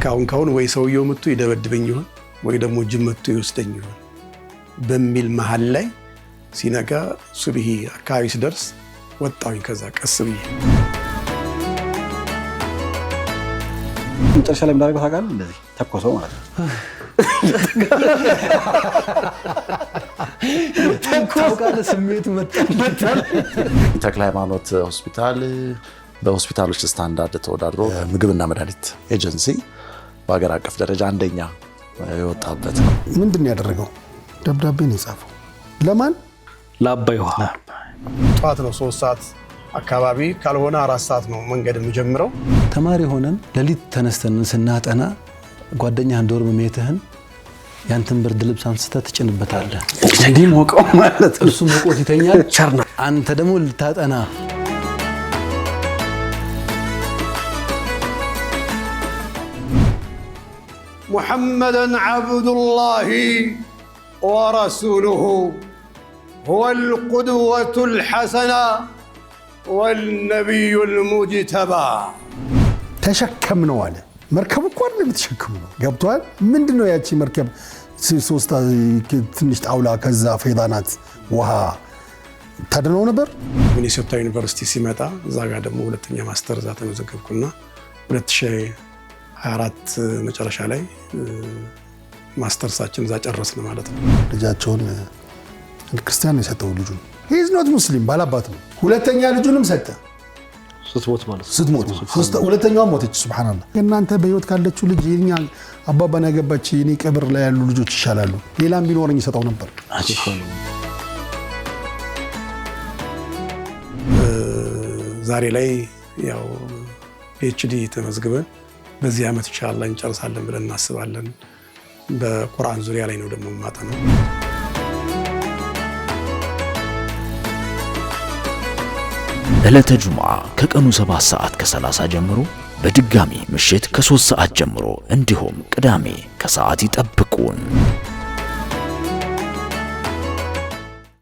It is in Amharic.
ካሁን ወይ ሰውየው መጥቶ ይደበድበኝ ይሆን ወይ ደግሞ ጅብ መጥቶ ይወስደኝ ይሆን በሚል መሃል ላይ ሲነጋ ሱብሂ አካባቢ ሲደርስ ወጣሁኝ። ከዛ ቀስ ብዬ መጨረሻ ላይ እንዳደረገው ታውቃለህ? እንደዚህ ተኮሰው ማለት ነው። ታውቃለህ? ስሜቱ መጣ። ተክለ ሃይማኖት ሆስፒታል በሆስፒታሎች ስታንዳርድ ተወዳድሮ ምግብና መድኃኒት ኤጀንሲ በአገር አቀፍ ደረጃ አንደኛ የወጣበት ነው። ምንድን ያደረገው? ደብዳቤ ነው የጻፈው። ለማን? ለአባይ ውሃ። ጠዋት ነው 3 ሰዓት አካባቢ ካልሆነ 4 ሰዓት ነው መንገድ የምጀምረው። ተማሪ ሆነን ሌሊት ተነስተን ስናጠና ጓደኛህን ዶርም ሜትህን ያንተን ብርድ ልብስ አንስተህ ትጭንበታለህ። እንዲህ ሞቀው ማለት እሱ ሞቆት ይተኛል። አንተ ደግሞ ልታጠና محمدًا عبد الله ورسوله هو القدوة الحسنة والنبي المجتبى ተሸከም ነው አለ። መርከብ እኮ አይደለም ተሸከም ነው። ገብቷል? ምንድነው ያቺ መርከብ? 3 ትንሽ ጣውላ ከዛ ፌዳናት ውሃ ታድነው ነበር። ሚኒሶታ ዩኒቨርሲቲ ሲመጣ እዛ ጋር ደግሞ ሁለተኛ ማስተር እዛ ተመዘገብኩና 2024 መጨረሻ ላይ ማስተርሳችን እዛ ጨረስን ማለት ነው። ልጃቸውን ክርስቲያን የሰጠው ልጁን he is not muslim ባላባት ነው። ሁለተኛ ልጁንም ሰጠ። ስትሞት ማለት ስትሞት ሁለተኛው ሞተች። ሱብሃንአላህ። እናንተ በህይወት ካለችው ልጅ የኛ አባባን ያገባች የኔ ቀብር ላይ ያሉ ልጆች ይሻላሉ። ሌላም ቢኖርኝ ይሰጠው ነበር። ዛሬ ላይ ያው PhD ተመዝግበን በዚህ ዓመት ኢንሻአላህ እንጨርሳለን ብለን እናስባለን። በቁርአን ዙሪያ ላይ ነው ደግሞ ማጠናው። ዕለተ ጁምዓ ከቀኑ 7 ሰዓት ከ30 ጀምሮ በድጋሚ ምሽት ከ3 ሰዓት ጀምሮ እንዲሁም ቅዳሜ ከሰዓት ይጠብቁን።